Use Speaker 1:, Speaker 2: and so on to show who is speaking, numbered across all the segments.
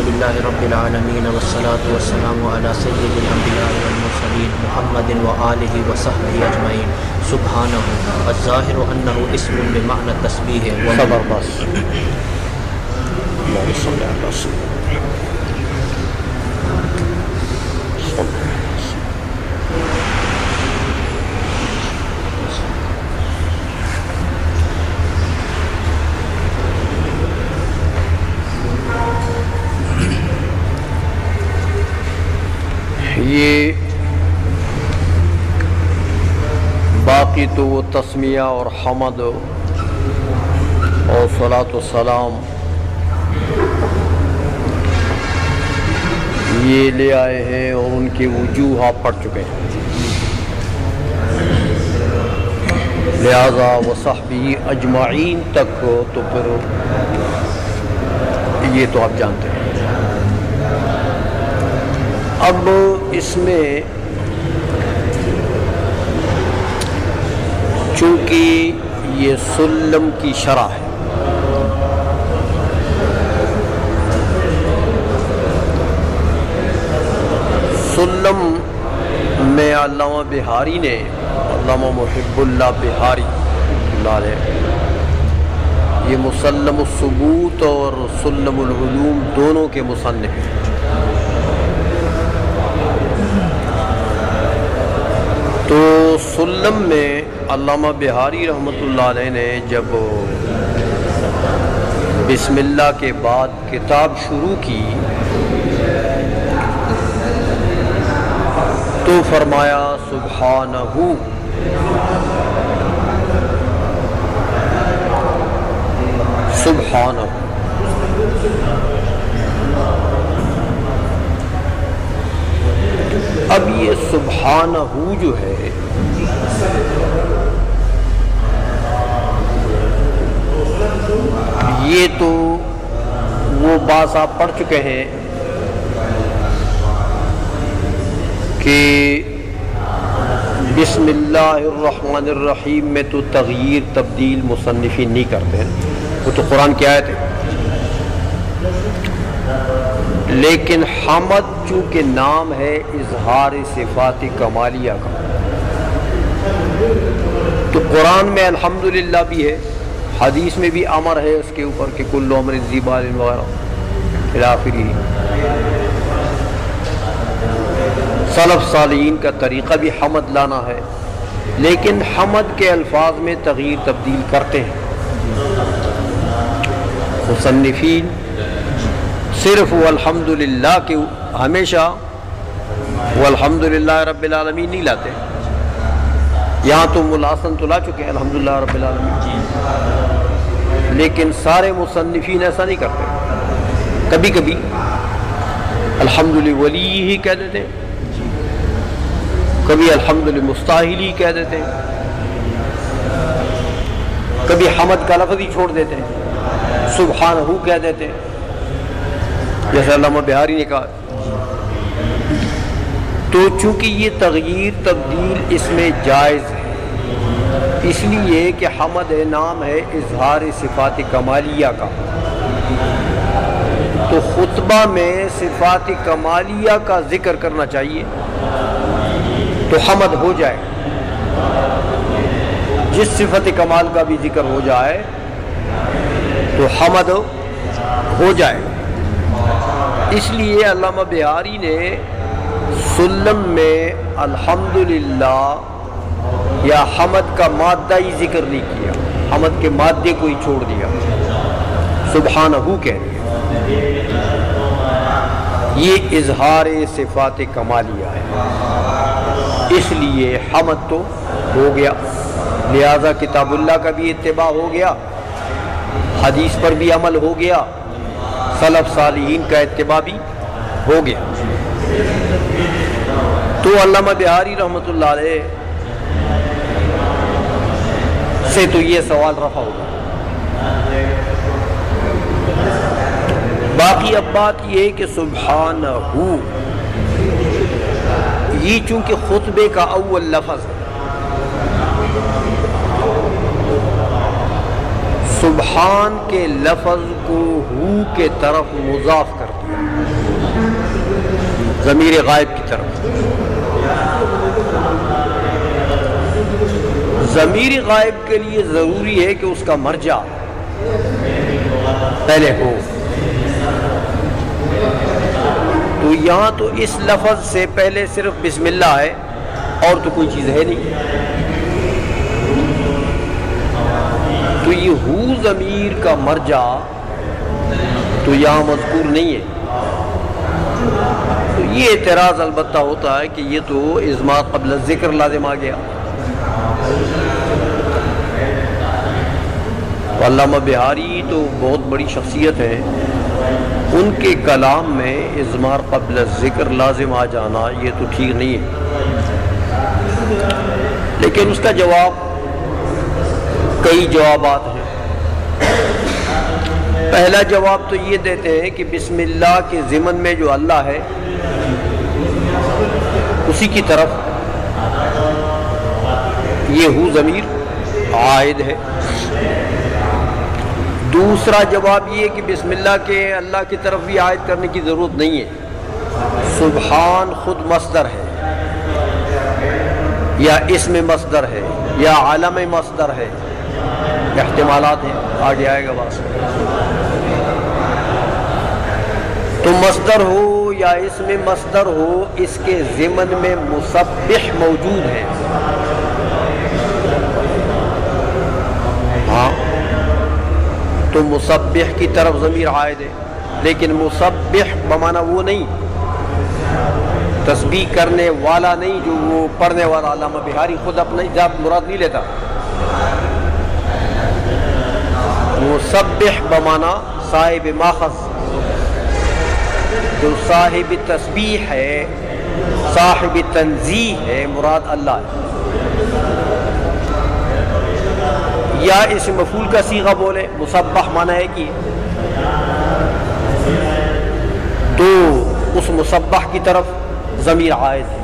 Speaker 1: لله رب العالمين والصلاة والسلام على سيد الأنبياء والمرسلين محمد وآله وصحبه أجمعين. سبحانه الظاهر أنه اسم بمعنى التسبيح
Speaker 2: صبر بس. اللهم صل على سيدنا یہ باقی تو وہ تسمیہ اور حمد اور صلاۃ و سلام یہ لے آئے ہیں اور ان کی وجوہ آپ پڑھ چکے ہیں. لہذا وصحبہ اجمعین تک تو پھر یہ تو آپ جانتے ہیں. اب اس میں چونکہ یہ سلم کی شرح ہے، سلم میں علامہ بہاری نے، علامہ محب اللہ بہاری اللہ علیہ، یہ مسلم الثبوت اور سلم العلوم دونوں کے مصنف ہیں. تو سلم میں علامہ بہاری رحمۃ اللہ علیہ نے جب بسم اللہ کے بعد کتاب شروع کی تو فرمایا سبحانہ، سبحانہ. اب یہ سبحانہ جو ہے یہ تو وہ بات آپ پڑھ چکے ہیں کہ بسم اللہ الرحمن الرحیم میں تو تغییر تبدیل مصنفین نہیں کرتے ہیں، وہ تو قرآن کی آیت ہے. لیکن حمد چونکہ نام ہے اظہار صفات کمالیہ کا، تو قرآن میں الحمدللہ بھی ہے، حدیث میں بھی امر ہے اس کے اوپر کہ کل امر ذی بال وغیرہ الی آخرہ. سلف صالحین کا طریقہ بھی حمد لانا ہے، لیکن حمد کے الفاظ میں تغییر تبدیل کرتے ہیں مصنفین. صرف وہ الحمدللہ کے ہمیشہ وہ الحمدللہ رب العالمین نہیں لاتے. یہاں تو ملاسن تو لا چکے ہیں الحمدللہ رب العالمین، لیکن سارے مصنفین ایسا نہیں کرتے. کبھی کبھی الحمدلولی ہی کہہ دیتے ہیں، کبھی الحمدلمستاہل ہی کہہ دیتے ہیں، کبھی حمد کا لفظ ہی چھوڑ دیتے ہیں، سبحانہ کہہ دیتے ہیں جیسے علامہ بہاری نے کہا. تو چونکہ یہ تغییر تبدیل اس میں جائز ہے، اس لیے کہ حمد نام ہے اظہار صفات کمالیہ کا، تو خطبہ میں صفات کمالیہ کا ذکر کرنا چاہیے تو حمد ہو جائے. جس صفت کمال کا بھی ذکر ہو جائے تو حمد ہو جائے. اس لیے علامہ بہاری نے سلم میں الحمدللہ یا حمد کا مادہ ہی ذکر نہیں کیا، حمد کے مادے کو ہی چھوڑ دیا، سبحانہ کہہ دیا. یہ اظہار صفات کمالیہ ہے، اس لیے حمد تو ہو گیا، لہذا کتاب اللہ کا بھی اتباع ہو گیا، حدیث پر بھی عمل ہو گیا، سلف صالحین کا اتباع بھی ہو گیا. تو علامہ بہاری رحمۃ اللہ علیہ سے تو یہ سوال رفع ہوگا. باقی اب بات یہ ہے کہ سبحانہ یہ چونکہ خطبے کا اول لفظ ہے، سبحان کے لفظ کو ہو کے طرف مضاف کر دیا، ضمیر غائب کی طرف۔ ضمیر غائب کے لیے ضروری ہے کہ اس کا مرجع پہلے ہو۔ تو یہاں تو اس لفظ سے پہلے صرف بسم اللہ ہے اور تو کوئی چیز ہے نہیں، تو یہ ہو ضمیر کا مرجع تو یہاں مذکور نہیں ہے۔ تو یہ اعتراض البتہ ہوتا ہے کہ یہ تو اضمار قبل الذکر لازم آ گیا۔ علامہ بہاری تو بہت بڑی شخصیت ہے، ان کے کلام میں اضمار قبل الذکر لازم آ جانا یہ تو ٹھیک نہیں ہے، لیکن اس کا جواب کئی جوابات ہیں۔ پہلا جواب تو یہ دیتے ہیں کہ بسم اللہ کے ضمن میں جو اللہ ہے اسی کی طرف یہ ہو ضمیر عائد ہے۔ دوسرا جواب یہ کہ بسم اللہ کے اللہ کی طرف بھی عائد کرنے کی ضرورت نہیں ہے، سبحان خود مصدر ہے یا اسم مصدر ہے یا علم مصدر ہے، احتمالات ہیں، آگے آئے گا بات۔ تو مصدر ہو یا اسم مصدر ہو، اس کے ضمن میں مسبح موجود ہے۔ ہاں تو مسبح کی طرف ضمیر عائد ہے، لیکن مسبح بمعنی وہ نہیں، تسبیح کرنے والا نہیں، جو وہ پڑھنے والا۔ علامہ بہاری خود اپنا ذات مراد نہیں لیتا، مسبح بمعنی صاحب ماخذ، جو صاحب تسبیح ہے، صاحب تنزیہ ہے، مراد اللہ ہے۔ یا اس مفعول کا صیغہ بولے، مسبح معنی ہے کہ، تو اس مسبح کی طرف ضمیر عائد ہے۔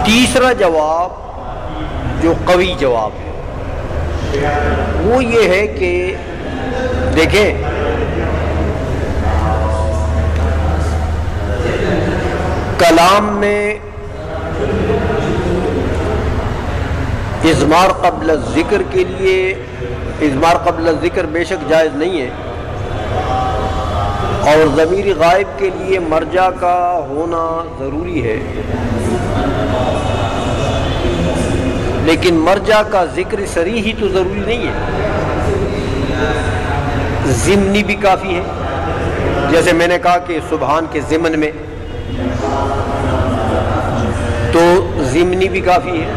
Speaker 2: تیسرا جواب جو قوی جواب ہے وہ یہ ہے کہ دیکھیں کلام میں اضمار قبل الذکر کے لیے، اضمار قبل الذکر بے شک جائز نہیں ہے، اور ضمیر غائب کے لیے مرجع کا ہونا ضروری ہے، لیکن مرجع کا ذکر صریح ہی تو ضروری نہیں ہے، ضمنی بھی کافی ہے۔ جیسے میں نے کہا کہ سبحان کے ضمن میں، تو ضمنی بھی کافی ہے،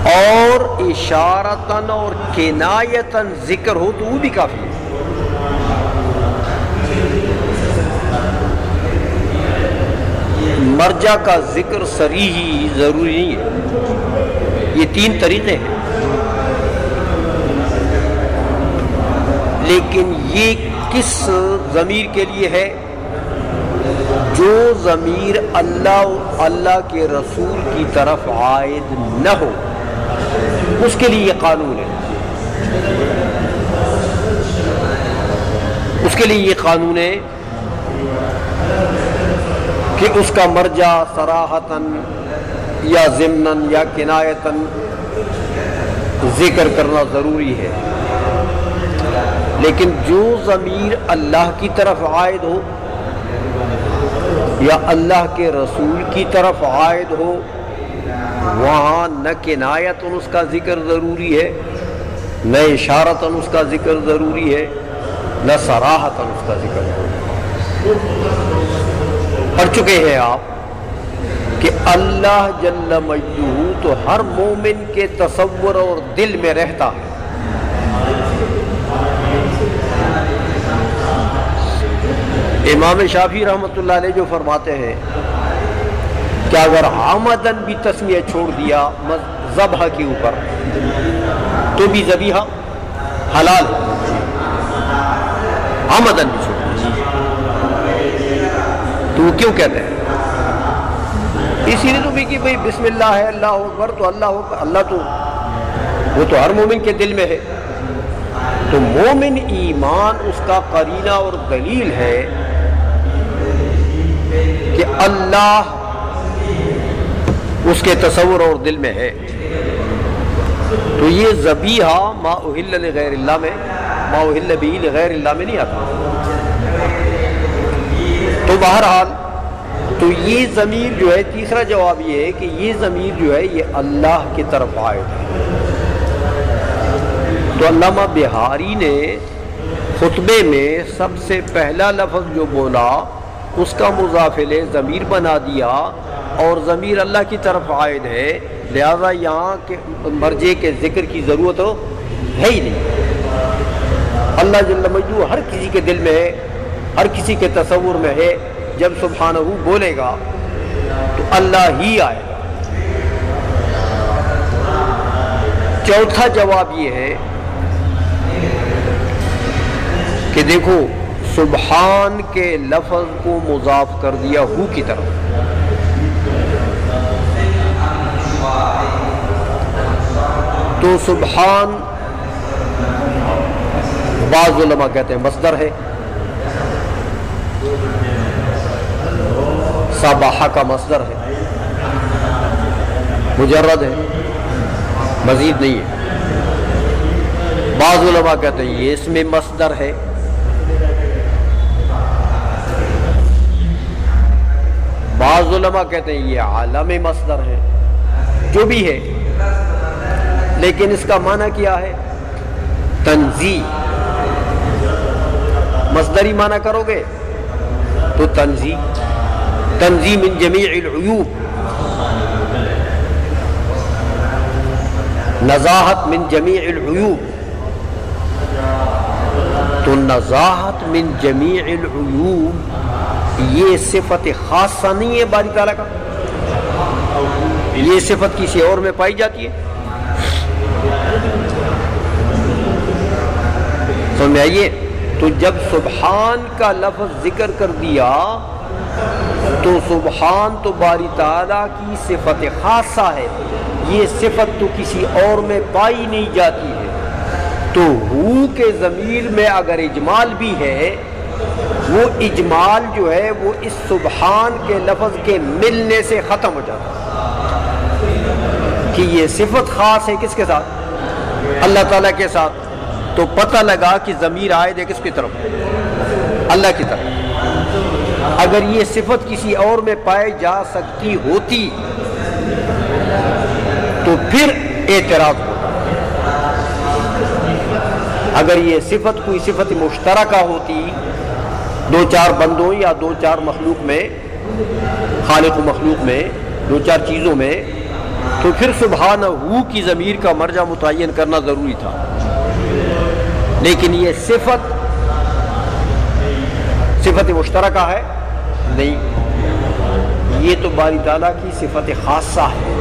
Speaker 2: اور اشارتاً اور کنایتاً ذکر ہو تو وہ بھی کافی ہے۔ مرجع کا ذکر صریح ضروری نہیں ہے۔ یہ تین طریقے ہیں، لیکن یہ کس ضمیر کے لیے ہے؟ جو ضمیر اللہ کے رسول کی طرف عائد نہ ہو، اس کے لیے یہ قانون ہے، اس کے لیے یہ قانون ہے کہ اس کا مرجع صراحتاً یا ضمناً یا کنایتاً ذکر کرنا ضروری ہے، لیکن جو ضمیر اللہ کی طرف عائد ہو یا اللہ کے رسول کی طرف عائد ہو، وہاں نہ کنایتاً اس کا ذکر ضروری ہے، نہ اشارتاً اس کا ذکر ضروری ہے، نہ صراحتاً اس کا ذکر ضروری ہے۔ پڑھ چکے ہیں آپ کہ اللہ جل مجدہ تو ہر مومن کے تصور اور دل میں رہتا ہے۔ امام شافعی رحمۃ اللہ علیہ جو فرماتے ہیں کہ اگر عمدن بھی تسمیہ چھوڑ دیا ذبح کے اوپر تو بھی ذبیحہ حلال ہے، عمدن بھی چھوڑ دیا تو وہ کیوں کہتے ہیں؟ اسی لیے تو بھی کہ بھئی بسم اللہ ہے، اللہ اکبر، تو اللہ اکبر، اللہ تو وہ تو ہر مومن کے دل میں ہے. تو مومن ایمان اس کا قرینہ اور دلیل ہے کہ اللہ اس کے تصور اور دل میں ہے. تو یہ ذبیحہ ما اہل لغیر اللہ میں، ما اہل بہ لغیر اللہ میں نہیں آتا. تو بہرحال تو یہ ضمیر جو ہے، تیسرا جواب یہ ہے کہ یہ ضمیر جو ہے یہ اللہ کی طرف عائد ہے. تو علامہ بہاری نے خطبے میں سب سے پہلا لفظ جو بولا اس کا مضاف الیہ ضمیر بنا دیا اور ضمیر اللہ کی طرف عائد ہے، لہذا یہاں کے مرجع کے ذکر کی ضرورت ہے ہی نہیں. اللہ جل مجدہ ہر کسی کے دل میں ہے، ہر کسی کے تصور میں ہے. جب سبحانہ بولے گا تو اللہ ہی آئے گا. چوتھا جواب یہ ہے کہ دیکھو سبحان کے لفظ کو مضاف کر دیا ہو کی طرف. تو سبحان بعض علماء کہتے ہیں مصدر ہے، سبحہ کا مصدر ہے، مجرد ہے، مزید نہیں ہے. بعض علماء کہتے ہیں یہ اس میں مصدر ہے. بعض علماء کہتے ہیں یہ عالم مصدر ہے. جو بھی ہے، لیکن اس کا معنی کیا ہے؟ تنزیہ. مصدری معنی کرو گے تو تنزیہ، تنزیہ من جمیع العیوب، نزاہت من جمیع العیوب. تو نزاہت من جمیع العیوب یہ صفت خاصہ نہیں ہے باری تعالیٰ کا، یہ صفت کسی اور میں پائی جاتی ہے. سمجھ آئیے؟ تو جب سبحان کا لفظ ذکر کر دیا تو سبحان تو باری تعالیٰ کی صفت خاصہ ہے، یہ صفت تو کسی اور میں پائی نہیں جاتی ہے. تو ہو کے ضمیر میں اگر اجمال بھی ہے، وہ اجمال جو ہے وہ اس سبحان کے لفظ کے ملنے سے ختم ہو جاتا کہ یہ صفت خاص ہے کس کے ساتھ؟ اللہ تعالیٰ کے ساتھ. تو پتہ لگا کہ ضمیر عائد ہے کس کی طرف؟ اللہ کی طرف. اگر یہ صفت کسی اور میں پائے جا سکتی ہوتی تو پھر اعتراض ہوتا. اگر یہ صفت کوئی صفت مشترکہ ہوتی دو چار بندوں یا دو چار مخلوق میں، خالق و مخلوق میں، دو چار چیزوں میں، تو پھر سبحانہ ہو کی ضمیر کا مرجع متعین کرنا ضروری تھا. لیکن یہ صفت مشترکہ ہے نہیں، یہ تو باری تعالیٰ کی صفت خاصہ ہے.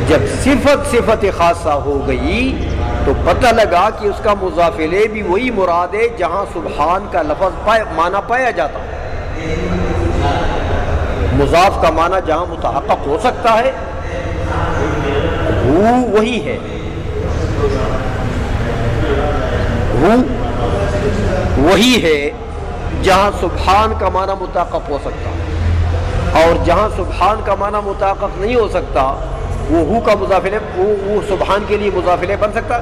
Speaker 2: جب صفت خاصہ ہو گئی تو پتہ لگا کہ اس کا مضاف الیہ بھی وہی مراد ہے جہاں سبحان کا لفظ معنی پایا جاتا ہے. مضاف کا معنی جہاں متحقق ہو سکتا ہے وہ وہی ہے، وہ وہی ہے جہاں سبحان کا معنی متحقق ہو سکتا ہے. اور جہاں سبحان کا معنی متحقق نہیں ہو سکتا وہ ہو کا مضاف الیہ وہ سبحان کے لیے مضاف الیہ بن سکتا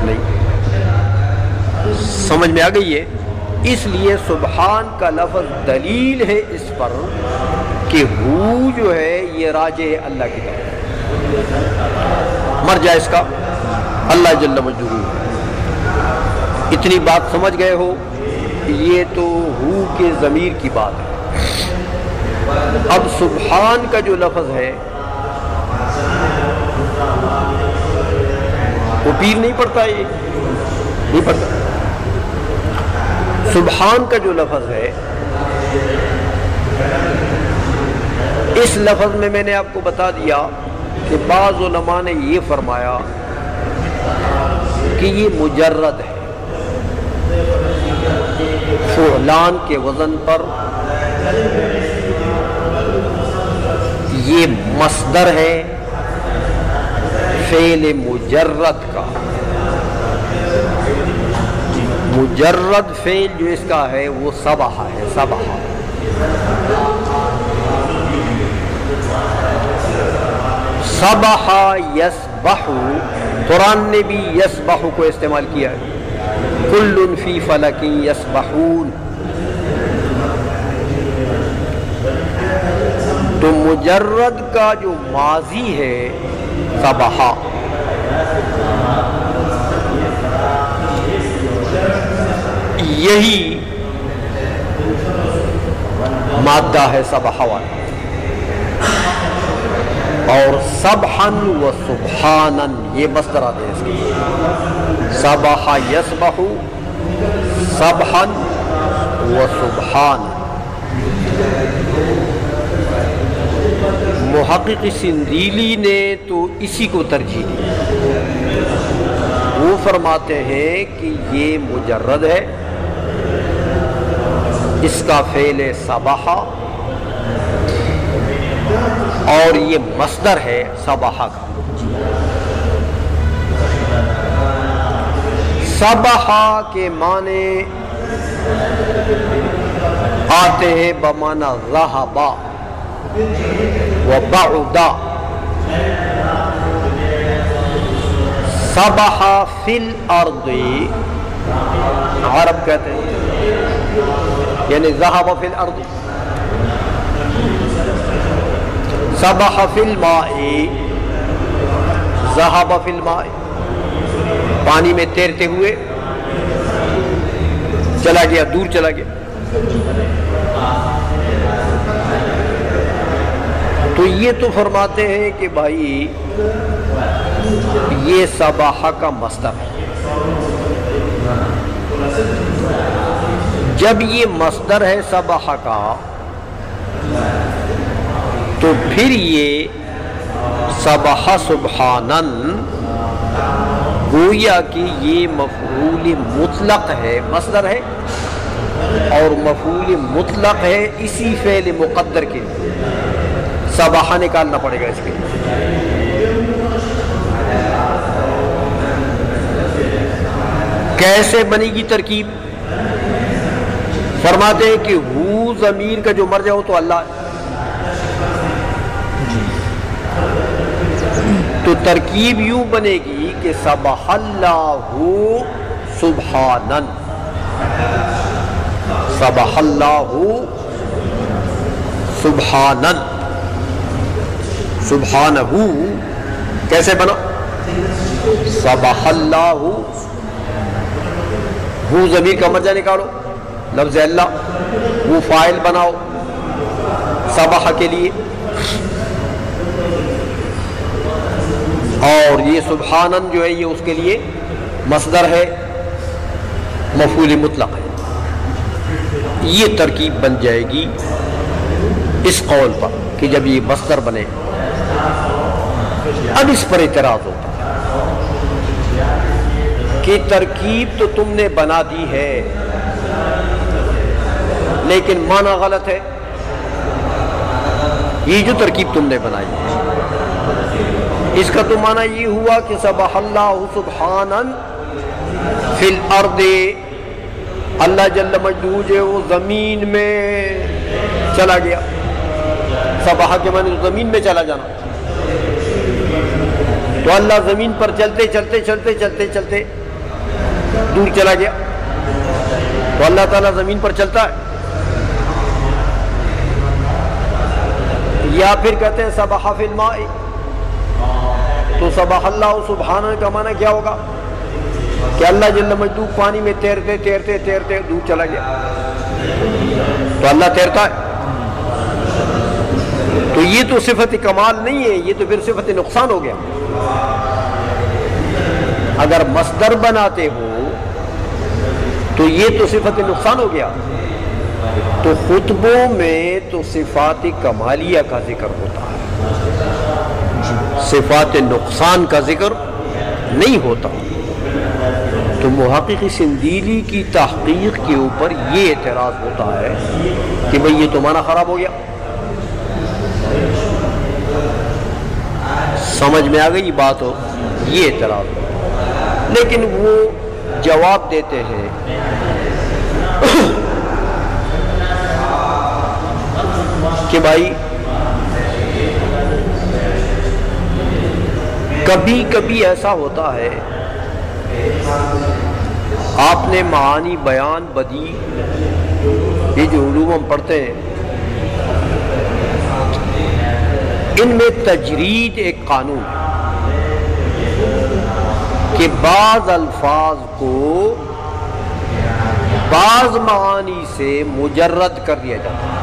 Speaker 2: نہیں. سمجھ میں آ گئی ہے؟ اس لیے سبحان کا لفظ دلیل ہے اس پر کہ ہو جو ہے یہ راجع ہے اللہ کی طرف. مرجع اس کا اللہ جل مجدہ. اتنی بات سمجھ گئے ہو؟ یہ تو ہو کے ضمیر کی بات ہے. اب سبحان کا جو لفظ ہے وہ پیر نہیں پڑھتا، یہ نہیں پڑھتا. سبحان کا جو لفظ ہے اس لفظ میں نے آپ کو بتا دیا کہ بعض علماء نے یہ فرمایا کہ یہ مجرد ہے، فعلان کے وزن پر یہ مصدر ہے، فعل مجرد کا، مجرد فعل جو اس کا ہے وہ صبح ہے، صبح صبح یسبح، قرآن نے بھی یسبح کو استعمال کیا ہے، کل فی فلک یسبحون، تو مجرد کا جو ماضی ہے صبح، یہی مادہ ہے صبح والا، اور صبحا و سبحانا یہ مصدر آتے ہیں اس کے، صبح یسبح صبحا و سبحانا۔ محقق سندیلی نے تو اسی کو ترجیح دی، وہ فرماتے ہیں کہ یہ مجرد ہے، اس کا فعل صبح، اور یہ مصدر ہے صبح کا۔ صبح کے معنی آتے ہیں بمعنی ذہب وبعد، صبح فی الارض عرب کہتے ہیں، یعنی ذہب فی الارض، صبح فی الماء ذہب فی الماء، پانی میں تیرتے ہوئے چلا گیا، دور چلا گیا۔ تو یہ تو فرماتے ہیں کہ بھائی یہ صبح کا مصدر ہے، جب یہ مصدر ہے صبح کا تو پھر یہ صبح سبحانن گویا کہ یہ مفعول مطلق ہے، مصدر ہے اور مفعول مطلق ہے، اسی فعل مقدر کے صبح نکالنا پڑے گا اس کے لیے۔ کیسے بنے گی ترکیب؟ فرماتے ہیں کہ ہو ضمیر کا جو مرجع ہو تو اللہ ہے، تو ترکیب یوں بنے گی کہ سبح اللہ سبحانن، سبح اللہ سبحانن، سبحانہ کیسے بنا؟ سبح اللہ، ہو ضمیر کا مرجع نکالو، لفظ اللہ، وہ فاعل بناؤ سبح کے لیے، اور یہ سبحانن جو ہے یہ اس کے لیے مصدر ہے، مفعول مطلق ہے۔ یہ ترکیب بن جائے گی اس قول پر کہ جب یہ مصدر بنے۔ اب اس پر اعتراض ہوتا ہے کہ ترکیب تو تم نے بنا دی ہے لیکن معنی غلط ہے، یہ جو ترکیب تم نے بنائی ہے اس کا تو معنی یہ ہوا کہ سبح اللہ سبحانن فی الارض، اللہ جل مجدہ جو وہ زمین میں چلا گیا، سبح کے معنی زمین میں چلا جانا، تو اللہ زمین پر چلتے چلتے چلتے چلتے چلتے دور چلا گیا، تو اللہ تعالیٰ زمین پر چلتا ہے۔ یا پھر کہتے ہیں سبح فی الماء، تو سبح اللہ سبحانہ کا معنی کیا ہوگا کہ اللہ جل مجدہ پانی میں تیرتے تیرتے تیرتے دور چلا گیا، تو اللہ تیرتا ہے، تو یہ تو صفت کمال نہیں ہے، یہ تو پھر صفت نقصان ہو گیا۔ اگر مصدر بناتے ہو تو یہ تو صفت نقصان ہو گیا، تو خطبوں میں تو صفات کمالیہ کا ذکر ہوتا ہے، صفات نقصان کا ذکر نہیں ہوتا۔ تو محقق سندیلی کی تحقیق کے اوپر یہ اعتراض ہوتا ہے کہ بھئی یہ تو معنی خراب ہو گیا، سمجھ میں آ گئی بات ہو، یہ اعتراض ہو۔ لیکن وہ جواب دیتے ہیں کہ بھائی کبھی کبھی ایسا ہوتا ہے، آپ نے معانی، بیان، بدیع، یہ جو علوم ہم پڑھتے ہیں ان میں تجرید ایک قانون ہے کہ بعض الفاظ کو بعض معانی سے مجرد کر دیا جاتا ہے۔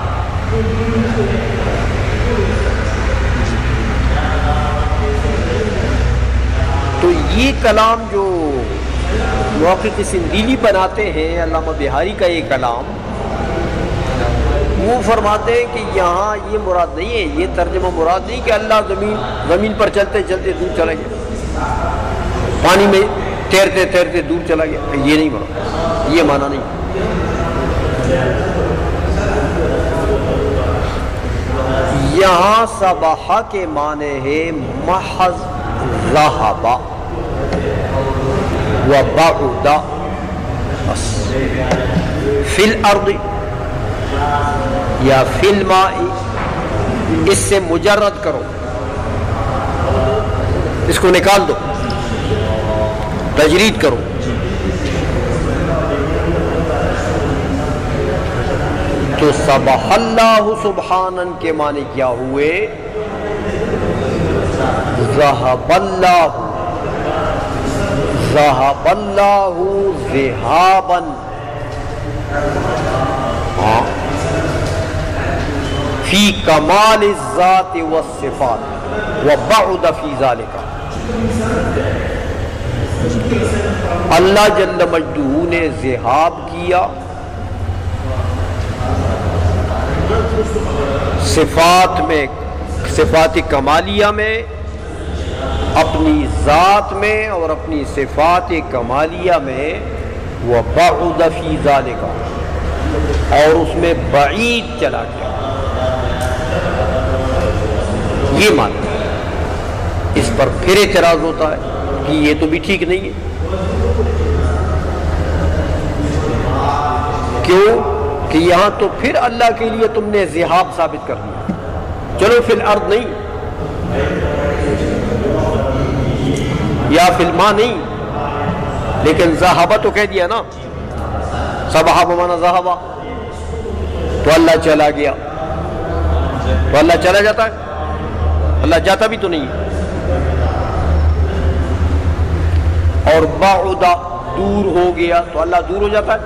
Speaker 2: تو یہ کلام جو محقق سندیلی بناتے ہیں، علامہ بہاری کا یہ کلام، وہ فرماتے ہیں کہ یہاں یہ مراد نہیں ہے، یہ ترجمہ مراد نہیں کہ اللہ زمین پر چلتے چلتے دور چلا گیا، پانی میں تیرتے تیرتے دور چلا گیا، یہ نہیں مراد، یہ معنی نہیں۔ یہاں سبحہ کے معنی ہے محض ذہب و بعد، فی الارض یا فی الماء، اس سے مجرد کرو، اس کو نکال دو، تجرید کرو۔ تو سبح اللہ سبحانن کے معنی کیا ہوئے؟ ذہب اللہ، ذہب اللہ ذہابا، فی کمال الذات والصفات وبعد فی ذالک۔ اللہ جل مجدہ نے ذہاب کیا صفات میں، صفات کمالیہ میں، اپنی ذات میں اور اپنی صفات کمالیہ میں، وبعد فی ذالک، اور اس میں بعید چلا گیا۔ یہ معنی، اس پر پھر اعتراض ہوتا ہے کہ یہ تو بھی ٹھیک نہیں ہے۔ کیوں کہ یہاں تو پھر اللہ کے لیے تم نے ذہاب ثابت کر دیا، چلو فی الارض نہیں یا فی الماء نہیں، لیکن ذہبہ تو کہہ دیا نا، سبحہ بمعنی ذہبہ، تو اللہ چلا گیا، تو اللہ چلا جاتا ہے؟ اللہ جاتا بھی تو نہیں ہے۔ اور بعد دور ہو گیا، تو اللہ دور ہو جاتا ہے؟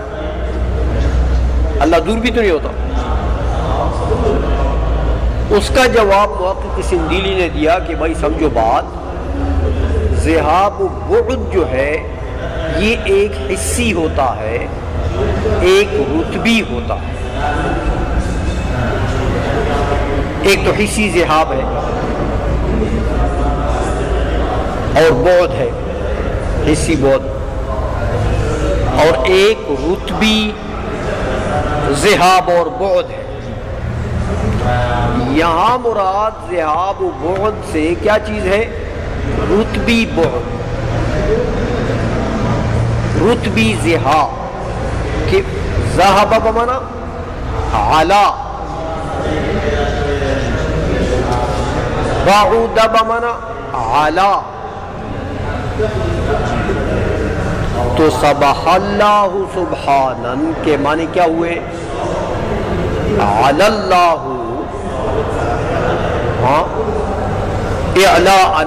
Speaker 2: اللہ دور بھی تو نہیں ہوتا۔ اس کا جواب محقق سندیلی نے دیا کہ بھائی سمجھو بات، ذہاب و بعد جو ہے یہ ایک حصی ہوتا ہے، ایک رتبی ہوتا ہے۔ ایک تو حصی ذہاب ہے اور بعد ہے، حصی بعد، اور ایک رتبی ذہاب اور بعد ہے۔ یہاں مراد ذہاب و بعد سے کیا چیز ہے؟ رتبی بعد، رتبی ذہاب، کہ ذہب بمعنی علا، بعد بمعنی علا۔ تو سبح اللہ سبحانن کے معنی کیا ہوئے؟ علی اللہ، اعلاء،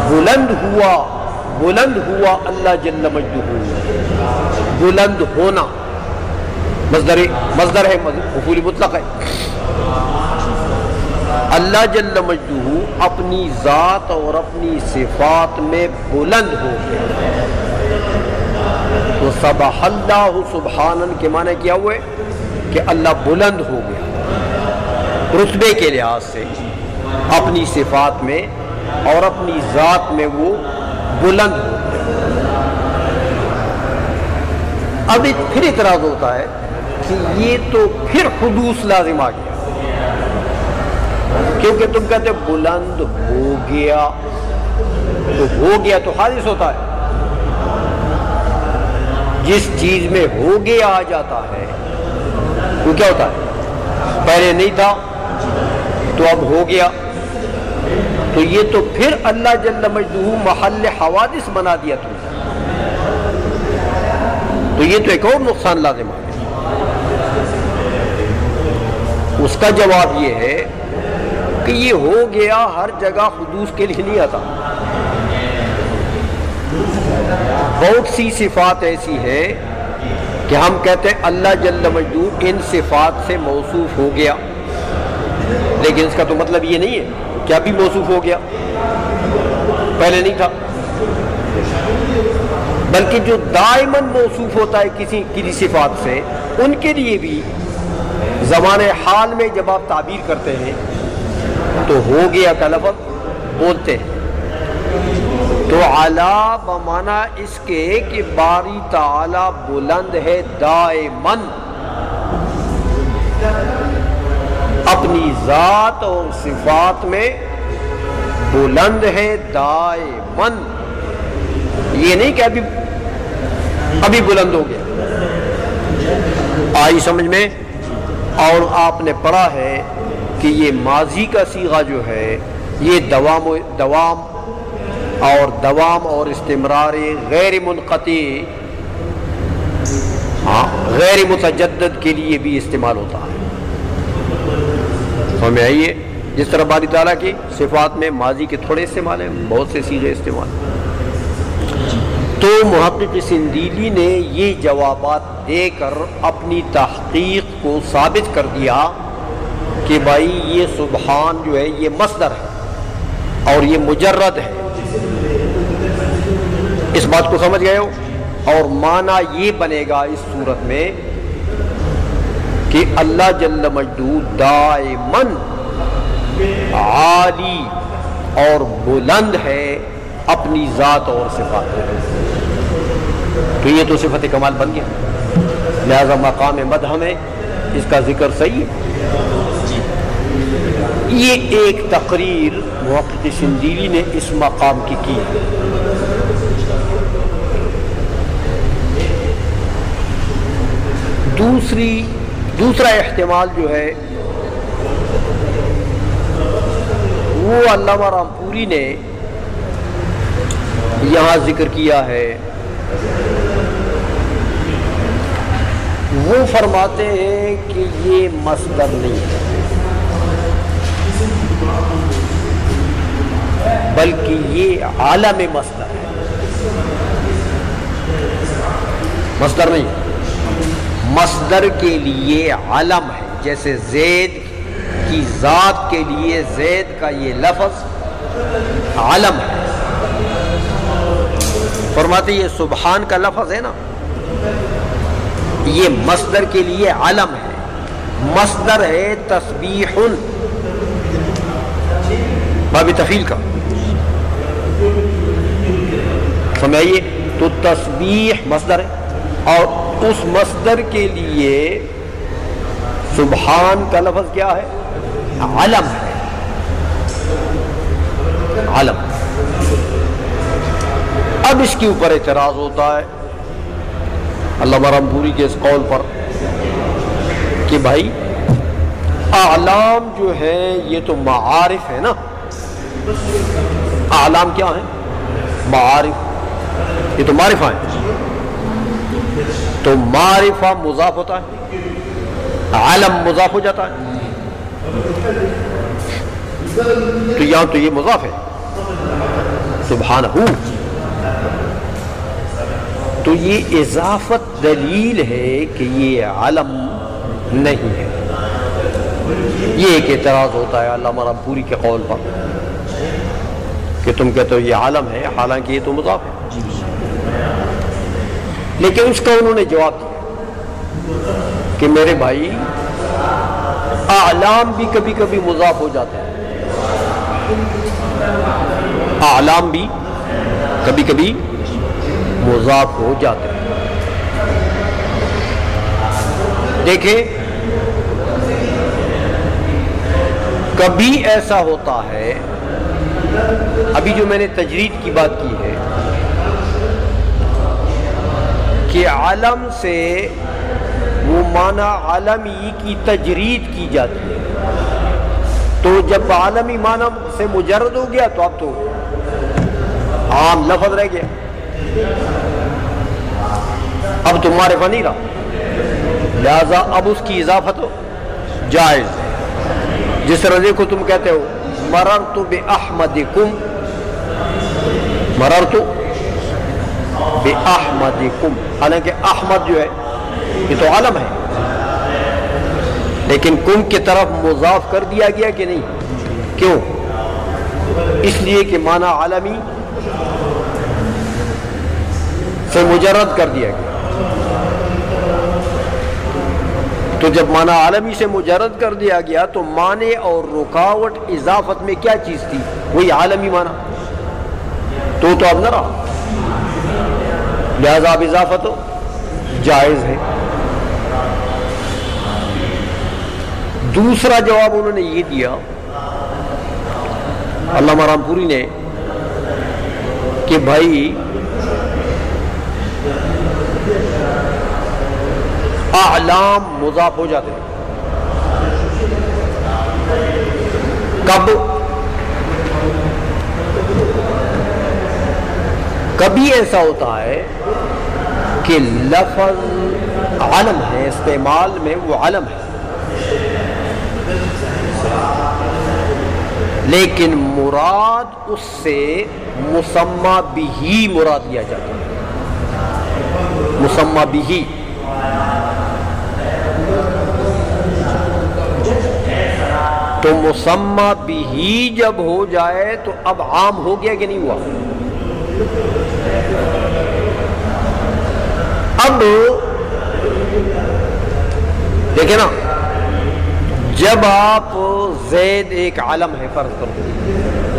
Speaker 2: بلند ہوا، بلند ہوا اللہ جل مجدہ، بلند ہونا، مصدر ہے، مفعول مطلق ہے۔ اللہ جل مجدہ اپنی ذات اور اپنی صفات میں بلند ہو گیا۔ تو سبح اللہ سبحانن کے معنی کیا ہوئے؟ کہ اللہ بلند ہو گیا رتبے کے لحاظ سے، اپنی صفات میں اور اپنی ذات میں وہ بلند ہو گیا۔ اب پھر اعتراض ہوتا ہے کہ یہ تو پھر حدوث لازم آ گیا، کیونکہ تم کہتے ہو بلند ہو گیا، تو ہو گیا تو حادث ہوتا ہے، جس چیز میں ہو گیا آ جاتا ہے وہ کیا ہوتا ہے؟ پہلے نہیں تھا تو اب ہو گیا، تو یہ تو پھر اللہ جل مجدہ محل حوادث بنا دیا تم نے، تو یہ تو ایک اور نقصان لازم ہے۔ اس کا جواب یہ ہے کہ یہ ہو گیا ہر جگہ حدوث کے لیے نہیں آتا، بہت سی صفات ایسی ہیں کہ ہم کہتے ہیں اللہ جل مجدہ ان صفات سے موصوف ہو گیا، لیکن اس کا تو مطلب یہ نہیں ہے کہ ابھی موصوف ہو گیا، پہلے نہیں تھا، بلکہ جو دائماً موصوف ہوتا ہے کسی صفات سے، ان کے لیے بھی زمان حال میں جب آپ تعبیر کرتے ہیں تو ہو گیا کا لفظ بولتے ہیں، تو علا بمعنی اس کے کہ باری تعالی بلند ہے دائماً اپنی ذات اور صفات میں، بلند ہے دائماً، یہ نہیں کہ ابھی بلند ہو گیا۔ آئی سمجھ میں؟ اور آپ نے پڑھا ہے کہ یہ ماضی کا صیغہ جو ہے یہ دوام اور استمرار غیر منقطع، غیر متجدد کے لیے بھی استعمال ہوتا ہے۔ سمجھ میں آئیے؟ جس طرح باری تعالیٰ کی صفات میں ماضی کے تھوڑے استعمال ہیں، بہت سے صیغے استعمال ہیں۔ تو محقق سندیلی نے یہ جوابات دے کر اپنی تحقیق کو ثابت کر دیا کہ بھائی یہ سبحان جو ہے یہ مصدر ہے اور یہ مجرد ہے، اس بات کو سمجھ گئے ہو؟ اور معنی یہ بنے گا اس صورت میں کہ اللہ جل مجدہ دائماً عالی اور بلند ہے اپنی ذات اور صفات میں، تو یہ تو صفت کمال بن گیا، لہذا مقام مدح میں اس کا ذکر صحیح ہے۔ یہ ایک تقریر محقق سندیلی نے اس مقام کی ہے۔ دوسرا احتمال جو ہے وہ علامہ رامپوری نے یہاں ذکر کیا ہے، وہ فرماتے ہیں کہ یہ مصدر نہیں ہے بلکہ یہ عالم مصدر ہے، مصدر نہیں ہے، مصدر کے لیے علم ہے، جیسے زید کی ذات کے لیے زید کا یہ لفظ علم ہے۔ فرماتے یہ سبحان کا لفظ ہے نا، یہ مصدر کے لیے علم ہے، مصدر ہے تسبیح باب تفعیل کا، سمجھئے؟ تو تسبیح مصدر ہے اور اس مصدر کے لیے سبحان کا لفظ کیا ہے؟ علم ہے، علم۔ اب اس کے اوپر اعتراض ہوتا ہے علامہ رامپوری کے اس قول پر کہ بھائی اعلام جو ہے یہ تو معارف ہے نا، اعلام کیا ہیں؟ معارف، یہ تو معرفہ ہیں، تو معرفہ مضاف ہوتا ہے، علم مضاف ہو جاتا ہے، تو یہاں تو یہ مضاف ہے سبحانہ، تو یہ اضافت دلیل ہے کہ یہ علم نہیں ہے۔ یہ ایک اعتراض ہوتا ہے علامہ رامپوری کے قول پر کہ تم کہتے ہو یہ عالم ہے حالانکہ یہ تو مضاف ہے، لیکن اس کا انہوں نے جواب دیا کہ میرے بھائی اعلام بھی کبھی کبھی مضاف ہو جاتے ہیں، اعلام بھی کبھی کبھی مضاف ہو جاتے ہیں۔ دیکھیں کبھی ایسا ہوتا ہے، ابھی جو میں نے تجرید کی بات کی ہے کہ علم سے وہ معنی عالمی کی تجرید کی جاتی ہے، تو جب عالمی معنی سے مجرد ہو گیا تو اب تو عام لفظ رہ گیا، اب تو معرفہ نہیں رہا، لہذا اب اس کی اضافت جائز ہے۔ جس طرح دیکھو تم کہتے ہو مررت بأحمدکم، مررت بأحمدکم، حالانکہ احمد جو ہے یہ تو علم ہے، لیکن کم کی طرف مضاف کر دیا گیا کہ نہیں؟ کیوں؟ اس لیے کہ معنی عالمی سے مجرد کر دیا گیا، تو جب معنی عالمی سے مجرد کر دیا گیا تو معنی اور رکاوٹ اضافت میں کیا چیز تھی؟ وہی عالمی معنی، تو اب نہ رہا، لہذا اب اضافت جائز ہے۔ دوسرا جواب انہوں نے یہ دیا علامہ رامپوری نے کہ بھائی اعلام مضاف ہو جاتے ہیں، کب؟ کبھی ایسا ہوتا ہے کہ لفظ علم ہے، استعمال میں وہ علم ہے، لیکن مراد اس سے مسمى بہ مراد لیا جاتا ہے، مسمى بہ۔ تو مسمى بہ جب ہو جائے تو اب عام ہو گیا کہ نہیں ہوا؟ اب دیکھیں نا، جب آپ زید ایک عالم ہے فرض کرو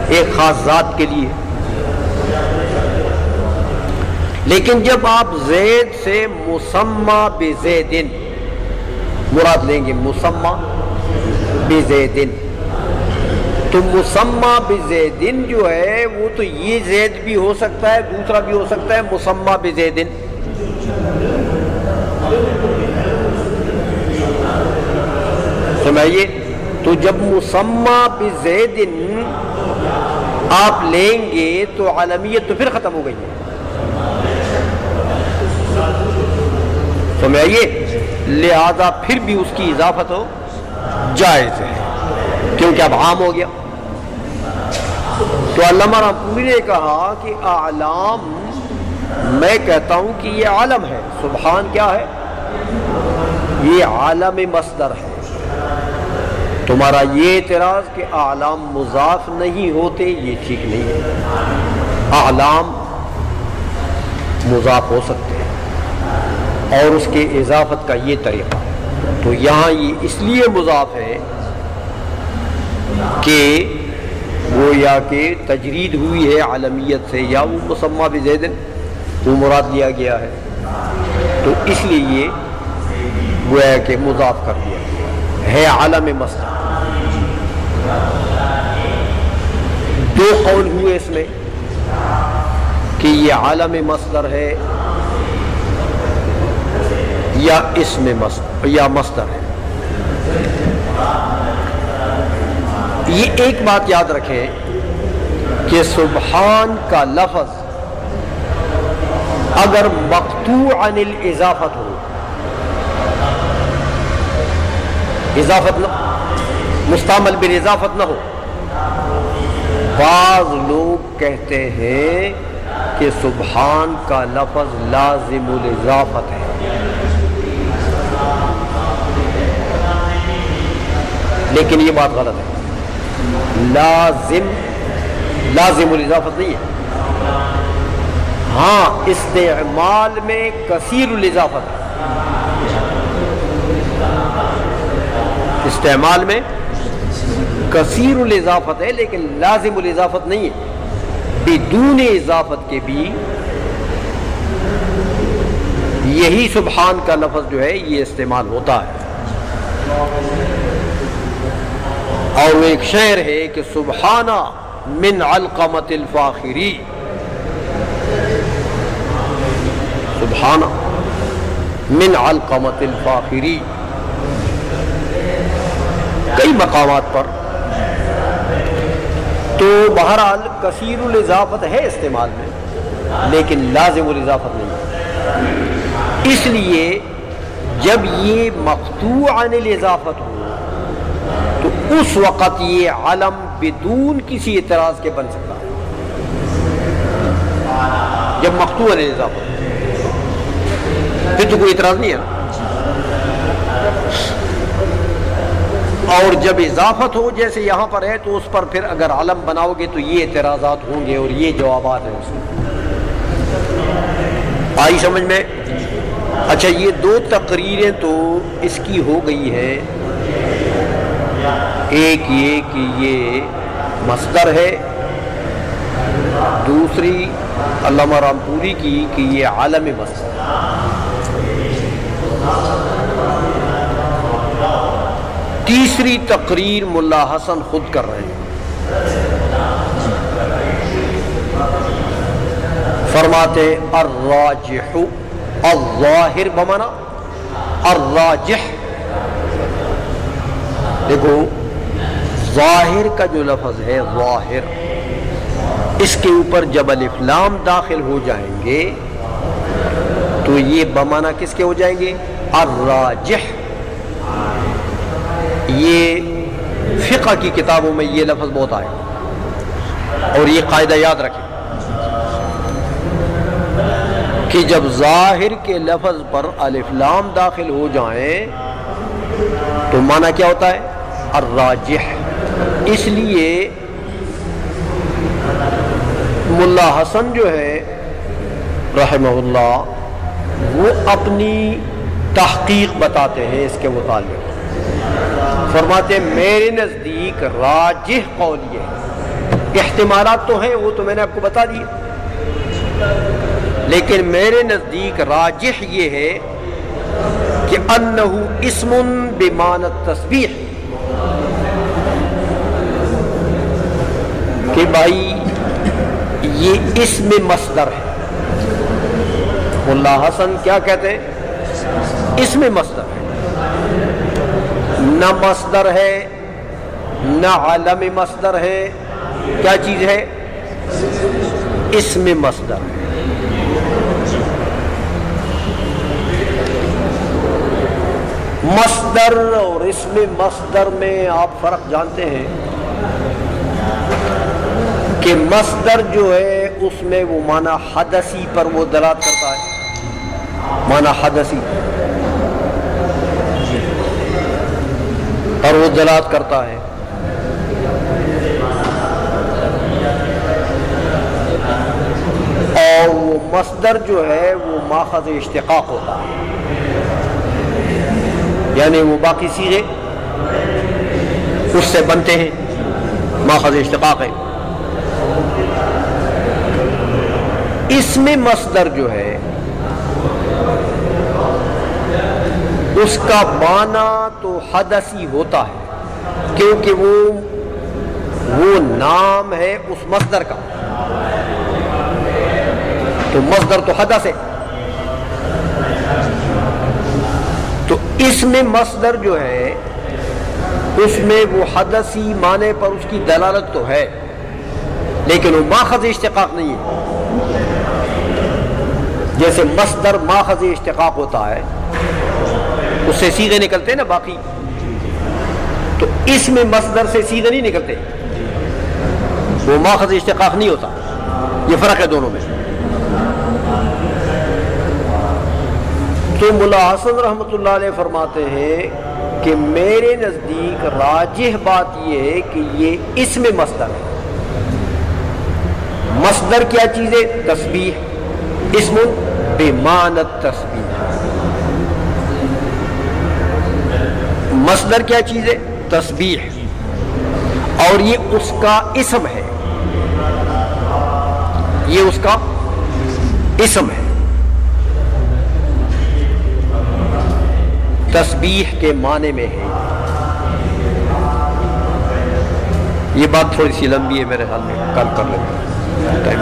Speaker 2: ایک خاص ذات کے لیے، لیکن جب آپ زید سے مسمى بزیدن مراد لیں گے، مسمى بزیدن، تو مسمى بزیدن جو ہے وہ تو یہ زید بھی ہو سکتا ہے، دوسرا بھی ہو سکتا ہے مسمى بزیدن۔ سمجھئے؟ تو جب مسمى بزیدن آپ لیں گے تو عالمیت تو پھر ختم ہو گئی ہے، سمجھئے؟ لہذا پھر بھی اس کی اضافت ہو جائز ہے، کیونکہ اب عام ہو گیا۔ تو علامہ رامپوری نے کہا کہ اعلام، میں کہتا ہوں کہ یہ عالم ہے، سبحان کیا ہے؟ یہ عالم مصدر ہے۔ تمہارا یہ اعتراض کہ اعلام مضاف نہیں ہوتے، یہ ٹھیک نہیں ہے، اعلام مضاف ہو سکتے ہیں اور اس کے اضافت کا یہ طریقہ ہے۔ تو یہاں یہ اس لیے مضاف ہے کہ وہ یا کہ تجرید ہوئی ہے عالمیت سے، یا وہ مسمى بزید وہ مراد لیا گیا ہے، تو اس لیے یہ وہ ہے کہ مضاف کر دیا ہے عالم مصدر۔ دو قول ہوئے اس میں کہ یہ عالم مصدر ہے یا اسم مصدر یا مصدر ہے۔ یہ ایک بات یاد رکھیں کہ سبحان کا لفظ اگر مقطوع عن الاضافت ہو، اضافت نہ مستعمل بالاضافت نہ ہو، بعض لوگ کہتے ہیں کہ سبحان کا لفظ لازم الاضافت ہے، لیکن یہ بات غلط ہے، لازم الاضافت نہیں ہے۔ ہاں استعمال میں کثیر الاضافت ہے، استعمال میں کثیر الاضافت ہے، لیکن لازم الاضافت نہیں ہے۔ بدون اضافت کے بھی یہی سبحان کا لفظ جو ہے یہ استعمال ہوتا ہے۔ اور وہ ایک شعر ہے کہ سبحانہ من علقمۃ الفاخری، سبحانہ من علقمۃ الفاخری، کئی مقامات پر. تو بہرحال کثیر الاضافت ہے استعمال میں، لیکن لازم الاضافت نہیں ہے. اس لیے جب یہ مقطوع عن الاضافت ہو تو اس وقت یہ علم بدون کسی اعتراض کے بن سکتا ہے. جب مقطوع عن الاضافت پھر تو کوئی اعتراض نہیں ہے نا. اور جب اضافت ہو جیسے یہاں پر ہے تو اس پر پھر اگر علم بناؤ گے تو یہ اعتراضات ہوں گے اور یہ جوابات ہیں اس میں. آئی سمجھ میں؟ اچھا، یہ دو تقریریں تو اس کی ہو گئی ہیں. ایک یہ کہ یہ مصدر ہے، دوسری علامہ رامپوری کی کہ یہ عالم مصدر. تیسری تقریر ملا حسن خود کر رہے ہیں. فرماتے الراجح الظاہر بمانا الراجح. دیکھو ظاہر کا جو لفظ ہے ظاہر، اس کے اوپر جب الف لام داخل ہو جائیں گے تو یہ بمانا کس کے ہو جائیں گے؟ الراجح. یہ فقہ کی کتابوں میں یہ لفظ بہت آئے، اور یہ قاعدہ یاد رکھیں کہ جب ظاہر کے لفظ پر الف لام داخل ہو جائیں تو معنی کیا ہوتا ہے؟ الراجح. اس لیے ملا حسن جو ہے رحمہ اللہ وہ اپنی تحقیق بتاتے ہیں اس کے متعلق. فرماتے ہیں میرے نزدیک راجح قول یہ ہے. احتمالات تو ہیں، وہ تو میں نے آپ کو بتا دیے، لیکن میرے نزدیک راجح یہ ہے کہ انہو اسم بمعنی التسبیح، کہ بھائی یہ اسم مصدر ہے. ملا حسن کیا کہتے ہیں؟ اسم مصدر ہے، نہ مصدر ہے نہ علم مصدر ہے. کیا چیز ہے؟ اسم مصدر ہے. مصدر اور اسم مصدر میں آپ فرق جانتے ہیں کہ مصدر جو ہے اس میں وہ معنی حدثی پر وہ دلالت کرتا ہے، معنی حدثی اور وہ دلالت کرتا ہے. اور وہ مصدر جو ہے وہ ماخذ اشتقاق ہوتا ہے، یعنی وہ باقی صیغے اس سے بنتے ہیں، ماخذ اشتقاق ہے. اسم مصدر جو ہے اس کا معنی تو حدثی ہوتا ہے کیونکہ وہ نام ہے اس مصدر کا، تو مصدر تو حدث ہے. تو اسم مصدر جو ہے اس میں وہ حدثی معنی پر اس کی دلالت تو ہے، لیکن وہ ماخذ اشتقاق نہیں ہے. جیسے مصدر ماخذ اشتقاق ہوتا ہے، اس سے صیغے نکلتے ہیں نا باقی، تو اسم مصدر سے صیغے نہیں نکلتے، وہ ماخذ اشتقاق نہیں ہوتا. یہ فرق ہے دونوں میں. تو ملا حسن رحمۃ اللہ علیہ فرماتے ہیں کہ میرے نزدیک راجح بات یہ ہے کہ یہ اسم مصدر ہے. مصدر کیا چیز ہے؟ تسبیح. اسم بمعنی التسبیح. مصدر کیا چیز ہے؟ تسبیح. اور یہ اس کا اسم ہے، یہ اس کا اسم ہے. تسبیح کے معنی میں ہے. یہ بات تھوڑی سی لمبی ہے، میرے خیال میں کل کر لیتے ہیں ٹائم